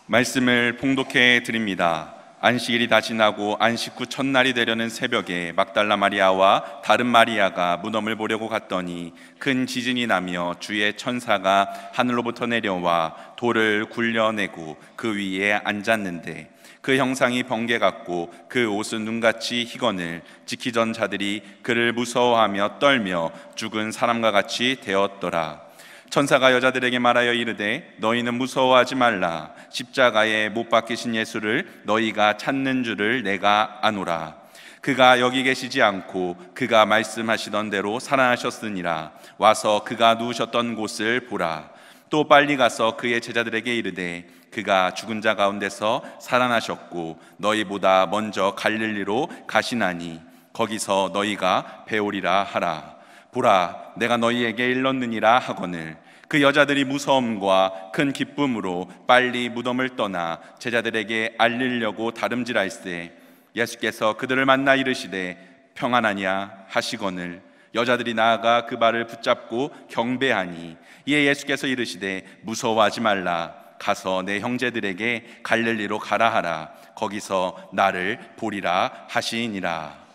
말씀을 봉독해 드립니다. 안식일이 다 지나고 안식 후 첫날이 되려는 새벽에 막달라 마리아와 다른 마리아가 무덤을 보려고 갔더니 큰 지진이 나며 주의 천사가 하늘로부터 내려와 돌을 굴려내고 그 위에 앉았는데 그 형상이 번개 같고 그 옷은 눈같이 희건을 지키던 자들이 그를 무서워하며 떨며 죽은 사람과 같이 되었더라. 천사가 여자들에게 말하여 이르되 너희는 무서워하지 말라. 십자가에 못 박히신 예수를 너희가 찾는 줄을 내가 아노라. 그가 여기 계시지 않고 그가 말씀하시던 대로 살아나셨으니라. 와서 그가 누우셨던 곳을 보라. 또 빨리 가서 그의 제자들에게 이르되 그가 죽은 자 가운데서 살아나셨고 너희보다 먼저 갈릴리로 가시나니 거기서 너희가 배우리라 하라. 보라, 내가 너희에게 일렀느니라 하거늘. 그 여자들이 무서움과 큰 기쁨으로 빨리 무덤을 떠나 제자들에게 알리려고 다름질할세 예수께서 그들을 만나 이르시되 평안하냐 하시거늘. 여자들이 나아가 그 발을 붙잡고 경배하니 이에 예수께서 이르시되 무서워하지 말라. 가서 내 형제들에게 갈릴리로 가라 하라. 거기서 나를 보리라 하시니라.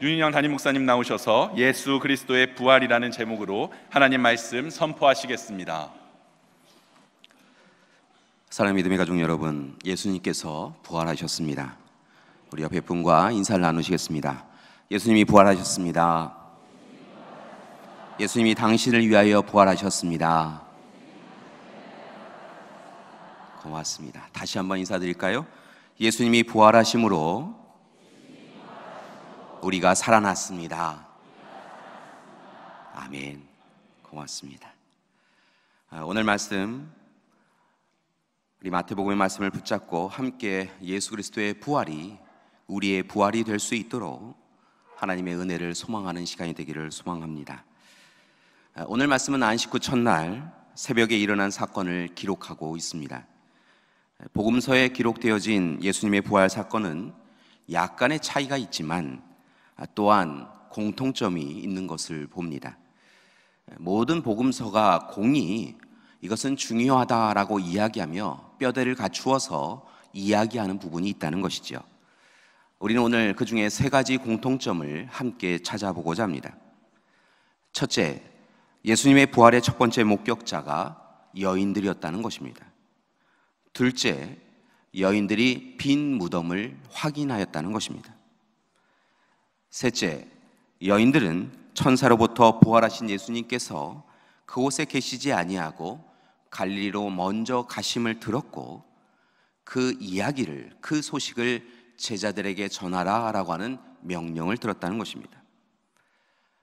윤인영 담임 목사님 나오셔서 예수 그리스도의 부활이라는 제목으로 하나님 말씀 선포하시겠습니다. 사랑하는 믿음의 가족 여러분, 예수님께서 부활하셨습니다. 우리 옆에 분과 인사를 나누시겠습니다. 예수님이 부활하셨습니다. 예수님이 당신을 위하여 부활하셨습니다. 고맙습니다. 다시 한번 인사드릴까요? 예수님이 부활하심으로 우리가 살아났습니다. 아멘. 고맙습니다. 오늘 말씀, 우리 마태복음의 말씀을 붙잡고 함께 예수 그리스도의 부활이 우리의 부활이 될 수 있도록 하나님의 은혜를 소망하는 시간이 되기를 소망합니다. 오늘 말씀은 안식 후 첫날 새벽에 일어난 사건을 기록하고 있습니다. 복음서에 기록되어진 예수님의 부활 사건은 약간의 차이가 있지만 또한 공통점이 있는 것을 봅니다. 모든 복음서가 공이 이것은 중요하다라고 이야기하며 뼈대를 갖추어서 이야기하는 부분이 있다는 것이죠. 우리는 오늘 그 중에 세 가지 공통점을 함께 찾아보고자 합니다. 첫째, 예수님의 부활의 첫 번째 목격자가 여인들이었다는 것입니다. 둘째, 여인들이 빈 무덤을 확인하였다는 것입니다. 셋째, 여인들은 천사로부터 부활하신 예수님께서 그곳에 계시지 아니하고 갈릴리로 먼저 가심을 들었고 그 이야기를, 그 소식을 제자들에게 전하라라고 하는 명령을 들었다는 것입니다.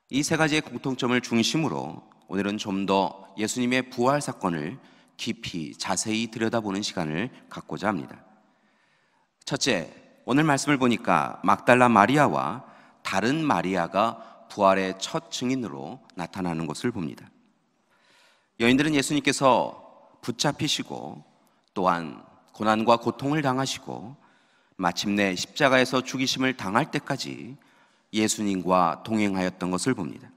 이 세 가지의 공통점을 중심으로 오늘은 좀 더 예수님의 부활 사건을 깊이 자세히 들여다보는 시간을 갖고자 합니다. 첫째, 오늘 말씀을 보니까 막달라 마리아와 다른 마리아가 부활의 첫 증인으로 나타나는 것을 봅니다. 여인들은 예수님께서 붙잡히시고 또한 고난과 고통을 당하시고 마침내 십자가에서 죽이심을 당할 때까지 예수님과 동행하였던 것을 봅니다.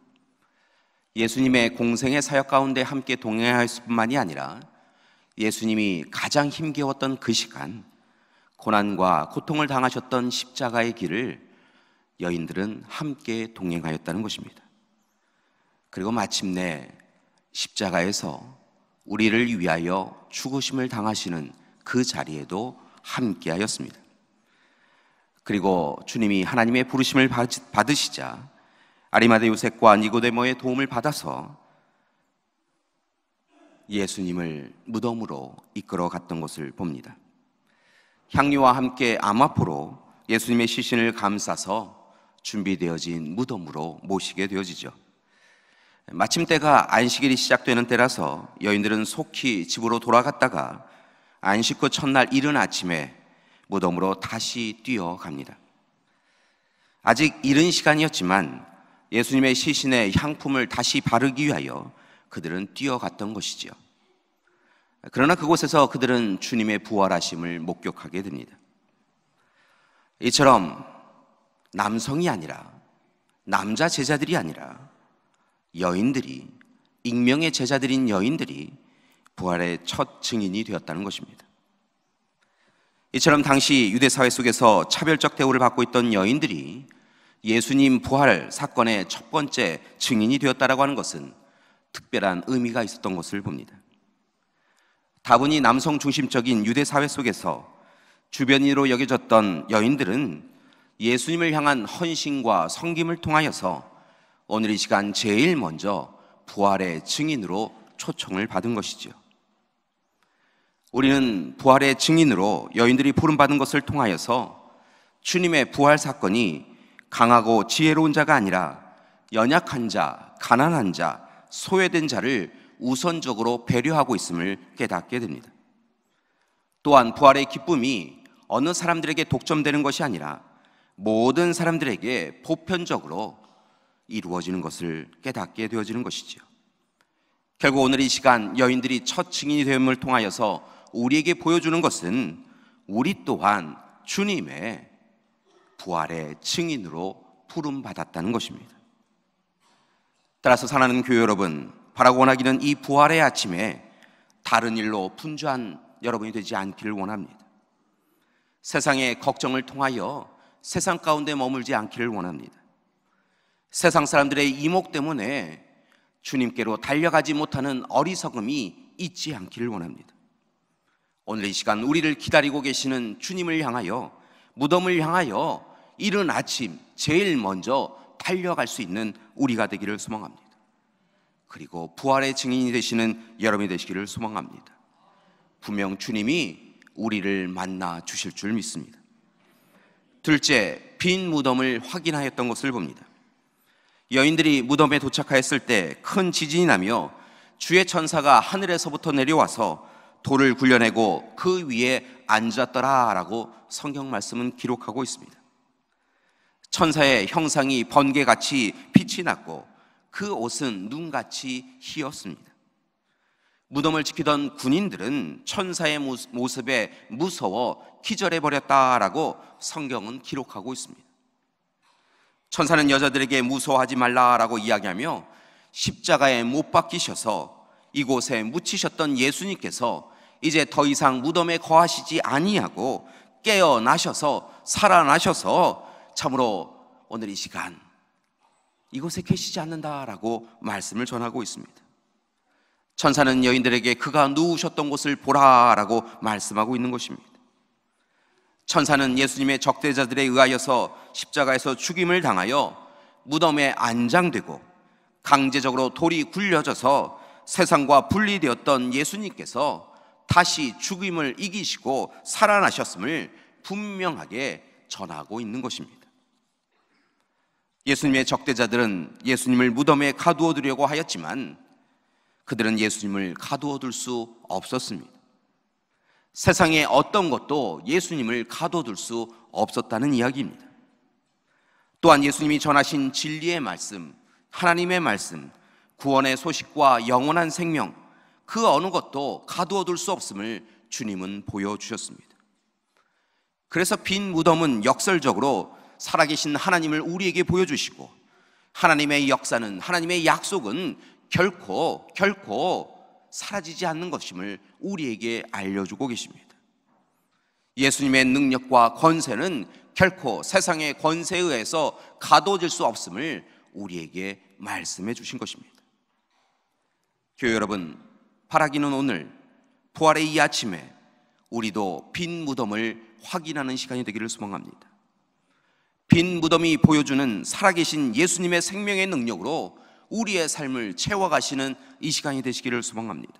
예수님의 공생의 사역 가운데 함께 동행하였을 뿐만이 아니라 예수님이 가장 힘겨웠던 그 시간, 고난과 고통을 당하셨던 십자가의 길을 여인들은 함께 동행하였다는 것입니다. 그리고 마침내 십자가에서 우리를 위하여 죽으심을 당하시는 그 자리에도 함께 하였습니다. 그리고 주님이 하나님의 부르심을 받으시자 아리마대 요셉과 니고데모의 도움을 받아서 예수님을 무덤으로 이끌어 갔던 것을 봅니다. 향유와 함께 암화포로 예수님의 시신을 감싸서 준비되어진 무덤으로 모시게 되어지죠. 마침 때가 안식일이 시작되는 때라서 여인들은 속히 집으로 돌아갔다가 안식 후 첫날 이른 아침에 무덤으로 다시 뛰어갑니다. 아직 이른 시간이었지만 예수님의 시신에 향품을 다시 바르기 위하여 그들은 뛰어갔던 것이죠. 그러나 그곳에서 그들은 주님의 부활하심을 목격하게 됩니다. 이처럼 남성이 아니라, 남자 제자들이 아니라 여인들이, 익명의 제자들인 여인들이 부활의 첫 증인이 되었다는 것입니다. 이처럼 당시 유대 사회 속에서 차별적 대우를 받고 있던 여인들이 예수님 부활 사건의 첫 번째 증인이 되었다라고 하는 것은 특별한 의미가 있었던 것을 봅니다. 다분히 남성 중심적인 유대 사회 속에서 주변인으로 여겨졌던 여인들은 예수님을 향한 헌신과 섬김을 통하여서 오늘 이 시간 제일 먼저 부활의 증인으로 초청을 받은 것이죠. 우리는 부활의 증인으로 여인들이 부름받은 것을 통하여서 주님의 부활 사건이 강하고 지혜로운 자가 아니라 연약한 자, 가난한 자, 소외된 자를 우선적으로 배려하고 있음을 깨닫게 됩니다. 또한 부활의 기쁨이 어느 사람들에게 독점되는 것이 아니라 모든 사람들에게 보편적으로 이루어지는 것을 깨닫게 되어지는 것이죠. 결국 오늘 이 시간 여인들이 첫 증인이 됨을 통하여서 우리에게 보여주는 것은 우리 또한 주님의 부활의 증인으로 부름받았다는 것입니다. 따라서 사랑하는 교회 여러분, 바라고 원하기는 이 부활의 아침에 다른 일로 분주한 여러분이 되지 않기를 원합니다. 세상의 걱정을 통하여 세상 가운데 머물지 않기를 원합니다. 세상 사람들의 이목 때문에 주님께로 달려가지 못하는 어리석음이 있지 않기를 원합니다. 오늘 이 시간 우리를 기다리고 계시는 주님을 향하여, 무덤을 향하여 이른 아침 제일 먼저 달려갈 수 있는 우리가 되기를 소망합니다. 그리고 부활의 증인이 되시는 여러분이 되시기를 소망합니다. 분명 주님이 우리를 만나 주실 줄 믿습니다. 둘째, 빈 무덤을 확인하였던 것을 봅니다. 여인들이 무덤에 도착하였을 때 큰 지진이 나며 주의 천사가 하늘에서부터 내려와서 돌을 굴려내고 그 위에 앉았더라라고 성경 말씀은 기록하고 있습니다. 천사의 형상이 번개같이 빛이 났고 그 옷은 눈같이 희었습니다. 무덤을 지키던 군인들은 천사의 모습에 무서워 기절해버렸다라고 성경은 기록하고 있습니다. 천사는 여자들에게 무서워하지 말라라고 이야기하며 십자가에 못 박히셔서 이곳에 묻히셨던 예수님께서 이제 더 이상 무덤에 거하시지 아니하고 깨어나셔서 살아나셔서 참으로 오늘 이 시간 이곳에 계시지 않는다라고 말씀을 전하고 있습니다. 천사는 여인들에게 그가 누우셨던 곳을 보라라고 말씀하고 있는 것입니다. 천사는 예수님의 적대자들에 의하여서 십자가에서 죽임을 당하여 무덤에 안장되고 강제적으로 돌이 굴려져서 세상과 분리되었던 예수님께서 다시 죽임을 이기시고 살아나셨음을 분명하게 전하고 있는 것입니다. 예수님의 적대자들은 예수님을 무덤에 가두어 두려고 하였지만 그들은 예수님을 가두어 둘 수 없었습니다. 세상의 어떤 것도 예수님을 가둬둘 수 없었다는 이야기입니다. 또한 예수님이 전하신 진리의 말씀, 하나님의 말씀, 구원의 소식과 영원한 생명, 그 어느 것도 가두어둘 수 없음을 주님은 보여주셨습니다. 그래서 빈 무덤은 역설적으로 살아계신 하나님을 우리에게 보여주시고 하나님의 역사는, 하나님의 약속은 결코 사라지지 않는 것임을 우리에게 알려주고 계십니다. 예수님의 능력과 권세는 결코 세상의 권세에 의해서 가둬질 수 없음을 우리에게 말씀해 주신 것입니다. 교회 여러분, 바라기는 오늘 부활의 이 아침에 우리도 빈 무덤을 확인하는 시간이 되기를 소망합니다. 빈 무덤이 보여주는 살아계신 예수님의 생명의 능력으로 우리의 삶을 채워가시는 이 시간이 되시기를 소망합니다.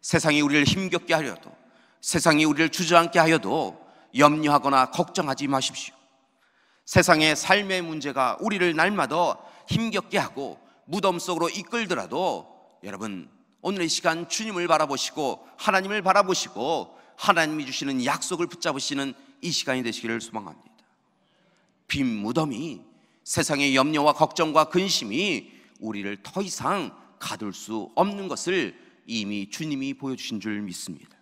세상이 우리를 힘겹게 하려도, 세상이 우리를 주저앉게 하여도 염려하거나 걱정하지 마십시오. 세상의 삶의 문제가 우리를 날마다 힘겹게 하고 무덤 속으로 이끌더라도 여러분, 오늘 이 시간 주님을 바라보시고 하나님을 바라보시고 하나님이 주시는 약속을 붙잡으시는 이 시간이 되시기를 소망합니다. 빈 무덤이, 세상의 염려와 걱정과 근심이 우리를 더 이상 가둘 수 없는 것을 이미 주님이 보여주신 줄 믿습니다.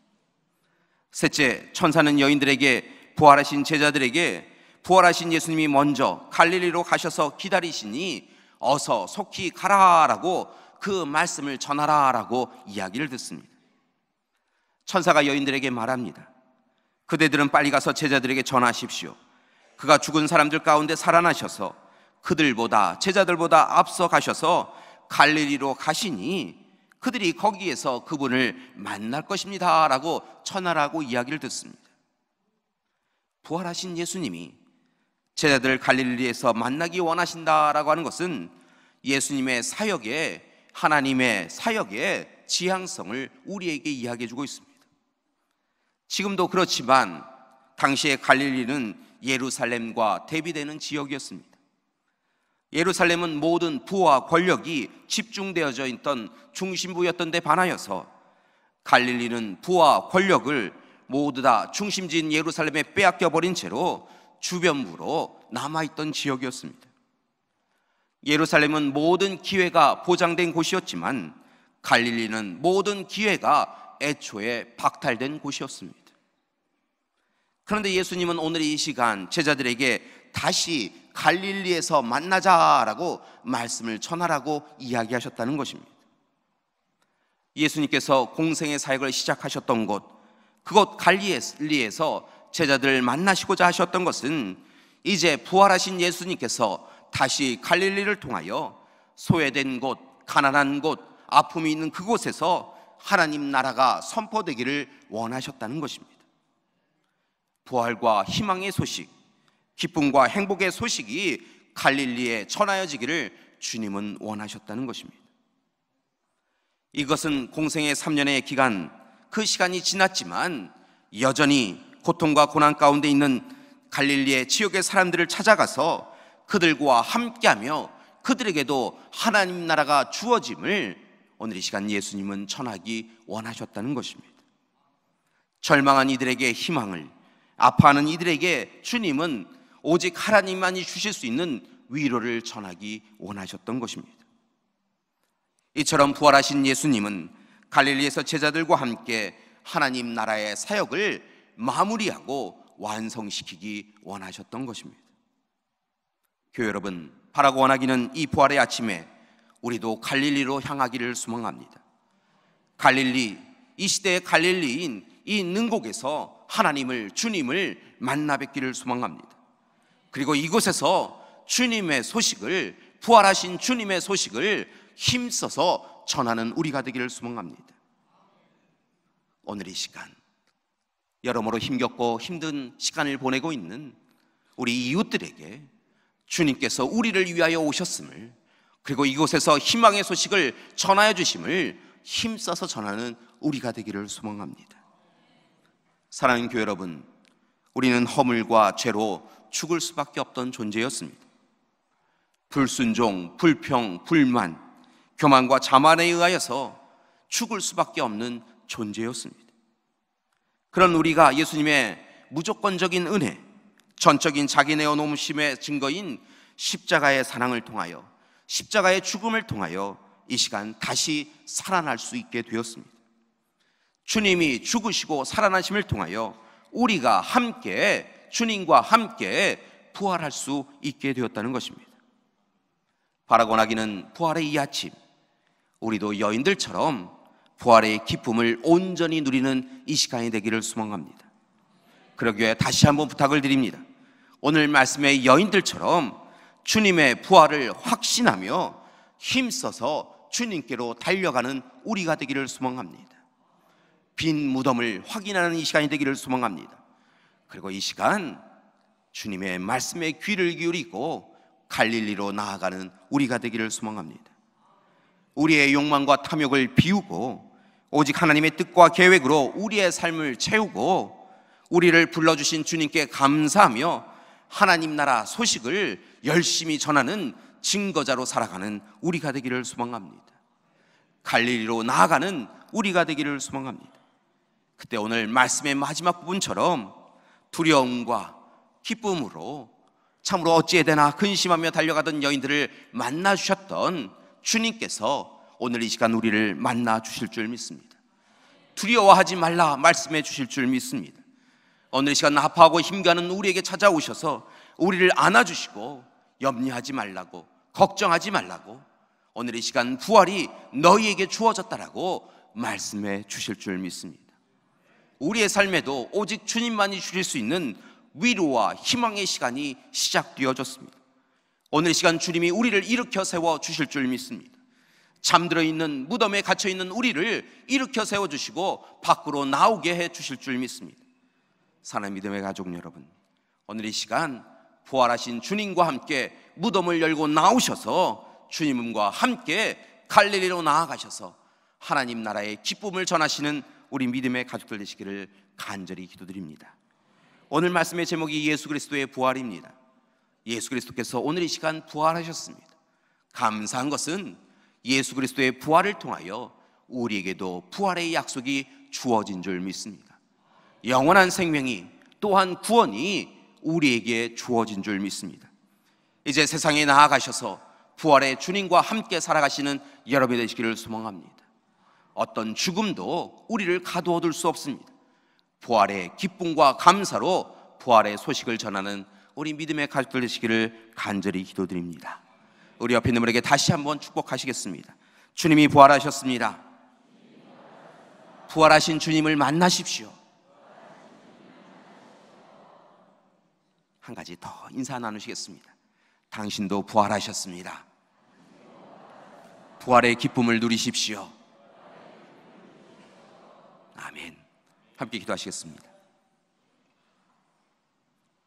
셋째, 천사는 여인들에게, 부활하신 제자들에게 부활하신 예수님이 먼저 갈릴리로 가셔서 기다리시니 어서 속히 가라라고 그 말씀을 전하라라고 이야기를 듣습니다. 천사가 여인들에게 말합니다. 그대들은 빨리 가서 제자들에게 전하십시오. 그가 죽은 사람들 가운데 살아나셔서 제자들보다 앞서 가셔서 갈릴리로 가시니 그들이 거기에서 그분을 만날 것입니다 라고 전하라고 이야기를 듣습니다. 부활하신 예수님이 제자들 갈릴리에서 만나기 원하신다라고 하는 것은 예수님의 사역에, 하나님의 사역의 지향성을 우리에게 이야기해 주고 있습니다. 지금도 그렇지만 당시의 갈릴리는 예루살렘과 대비되는 지역이었습니다. 예루살렘은 모든 부와 권력이 집중되어져 있던 중심부였던 데 반하여서 갈릴리는 부와 권력을 모두 다 중심지인 예루살렘에 빼앗겨버린 채로 주변부로 남아있던 지역이었습니다. 예루살렘은 모든 기회가 보장된 곳이었지만 갈릴리는 모든 기회가 애초에 박탈된 곳이었습니다. 그런데 예수님은 오늘 이 시간 제자들에게 다시 갈릴리에서 만나자라고 말씀을 전하라고 이야기하셨다는 것입니다. 예수님께서 공생의 사역을 시작하셨던 그곳 갈릴리에서 제자들을 만나시고자 하셨던 것은 이제 부활하신 예수님께서 다시 갈릴리를 통하여 소외된 곳, 가난한 곳, 아픔이 있는 그곳에서 하나님 나라가 선포되기를 원하셨다는 것입니다. 부활과 희망의 소식, 기쁨과 행복의 소식이 갈릴리에 전하여지기를 주님은 원하셨다는 것입니다. 이것은 공생의 3년의 기간, 그 시간이 지났지만 여전히 고통과 고난 가운데 있는 갈릴리의 지역의 사람들을 찾아가서 그들과 함께하며 그들에게도 하나님 나라가 주어짐을 오늘 이 시간 예수님은 전하기 원하셨다는 것입니다. 절망한 이들에게 희망을, 아파하는 이들에게 주님은 오직 하나님만이 주실 수 있는 위로를 전하기 원하셨던 것입니다. 이처럼 부활하신 예수님은 갈릴리에서 제자들과 함께 하나님 나라의 사역을 마무리하고 완성시키기 원하셨던 것입니다. 교회 여러분, 바라고 원하기는 이 부활의 아침에 우리도 갈릴리로 향하기를 소망합니다. 갈릴리, 이 시대의 갈릴리인 이 능곡에서 주님을 만나 뵙기를 소망합니다. 그리고 이곳에서 주님의 소식을, 부활하신 주님의 소식을 힘써서 전하는 우리가 되기를 소망합니다. 오늘 이 시간 여러모로 힘겹고 힘든 시간을 보내고 있는 우리 이웃들에게 주님께서 우리를 위하여 오셨음을, 그리고 이곳에서 희망의 소식을 전하여 주심을 힘써서 전하는 우리가 되기를 소망합니다. 사랑하는 교회 여러분, 우리는 허물과 죄로 죽을 수밖에 없던 존재였습니다. 불순종, 불평, 불만, 교만과 자만에 의하여서 죽을 수밖에 없는 존재였습니다. 그런 우리가 예수님의 무조건적인 은혜, 전적인 자기 내어놓으심의 증거인 십자가의 사랑을 통하여, 십자가의 죽음을 통하여 이 시간 다시 살아날 수 있게 되었습니다. 주님이 죽으시고 살아나심을 통하여 우리가 함께, 주님과 함께 부활할 수 있게 되었다는 것입니다. 바라고 원하기는 부활의 이 아침, 우리도 여인들처럼 부활의 기쁨을 온전히 누리는 이 시간이 되기를 소망합니다. 그러기에 다시 한번 부탁을 드립니다. 오늘 말씀의 여인들처럼 주님의 부활을 확신하며 힘써서 주님께로 달려가는 우리가 되기를 소망합니다. 빈 무덤을 확인하는 이 시간이 되기를 소망합니다. 그리고 이 시간 주님의 말씀에 귀를 기울이고 갈릴리로 나아가는 우리가 되기를 소망합니다. 우리의 욕망과 탐욕을 비우고 오직 하나님의 뜻과 계획으로 우리의 삶을 채우고 우리를 불러주신 주님께 감사하며 하나님 나라 소식을 열심히 전하는 증거자로 살아가는 우리가 되기를 소망합니다. 갈릴리로 나아가는 우리가 되기를 소망합니다. 그때 오늘 말씀의 마지막 부분처럼 두려움과 기쁨으로 참으로 어찌해야 되나 근심하며 달려가던 여인들을 만나주셨던 주님께서 오늘 이 시간 우리를 만나 주실 줄 믿습니다. 두려워하지 말라 말씀해 주실 줄 믿습니다. 오늘 이 시간 아파하고 힘겨는 우리에게 찾아오셔서 우리를 안아주시고 염려하지 말라고, 걱정하지 말라고, 오늘 이 시간 부활이 너희에게 주어졌다라고 말씀해 주실 줄 믿습니다. 우리의 삶에도 오직 주님만이 주실 수 있는 위로와 희망의 시간이 시작되어졌습니다. 오늘 이 시간 주님이 우리를 일으켜 세워 주실 줄 믿습니다. 잠들어 있는 무덤에 갇혀 있는 우리를 일으켜 세워 주시고 밖으로 나오게 해 주실 줄 믿습니다. 사랑하는 믿음의 가족 여러분, 오늘 이 시간 부활하신 주님과 함께 무덤을 열고 나오셔서 주님과 함께 갈릴리로 나아가셔서 하나님 나라의 기쁨을 전하시는 우리 믿음의 가족들 되시기를 간절히 기도드립니다. 오늘 말씀의 제목이 예수 그리스도의 부활입니다. 예수 그리스도께서 오늘 이 시간 부활하셨습니다. 감사한 것은 예수 그리스도의 부활을 통하여 우리에게도 부활의 약속이 주어진 줄 믿습니다. 영원한 생명이 또한 구원이 우리에게 주어진 줄 믿습니다. 이제 세상에 나아가셔서 부활의 주님과 함께 살아가시는 여러분이 되시기를 소망합니다. 어떤 죽음도 우리를 가두어둘 수 없습니다. 부활의 기쁨과 감사로 부활의 소식을 전하는 우리 믿음의 가족들 되시기를 간절히 기도드립니다. 우리 옆에 있는 분에게 다시 한번 축복하시겠습니다. 주님이 부활하셨습니다. 부활하신 주님을 만나십시오. 한 가지 더 인사 나누시겠습니다. 당신도 부활하셨습니다. 부활의 기쁨을 누리십시오. 아멘. 함께 기도하시겠습니다.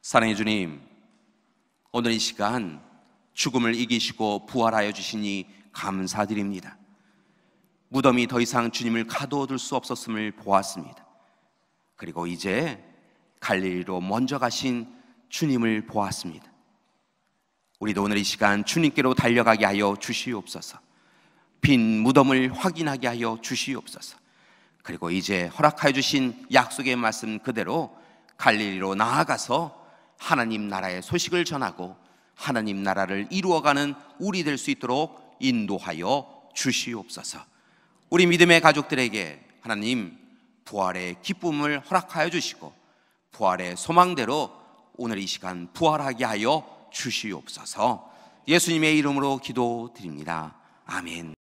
사랑의 주님, 오늘 이 시간 죽음을 이기시고 부활하여 주시니 감사드립니다. 무덤이 더 이상 주님을 가두어둘 수 없었음을 보았습니다. 그리고 이제 갈릴리로 먼저 가신 주님을 보았습니다. 우리도 오늘 이 시간 주님께로 달려가게 하여 주시옵소서. 빈 무덤을 확인하게 하여 주시옵소서. 그리고 이제 허락하여 주신 약속의 말씀 그대로 갈릴리로 나아가서 하나님 나라의 소식을 전하고 하나님 나라를 이루어가는 우리 될 수 있도록 인도하여 주시옵소서. 우리 믿음의 가족들에게 하나님 부활의 기쁨을 허락하여 주시고 부활의 소망대로 오늘 이 시간 부활하게 하여 주시옵소서. 예수님의 이름으로 기도드립니다. 아멘.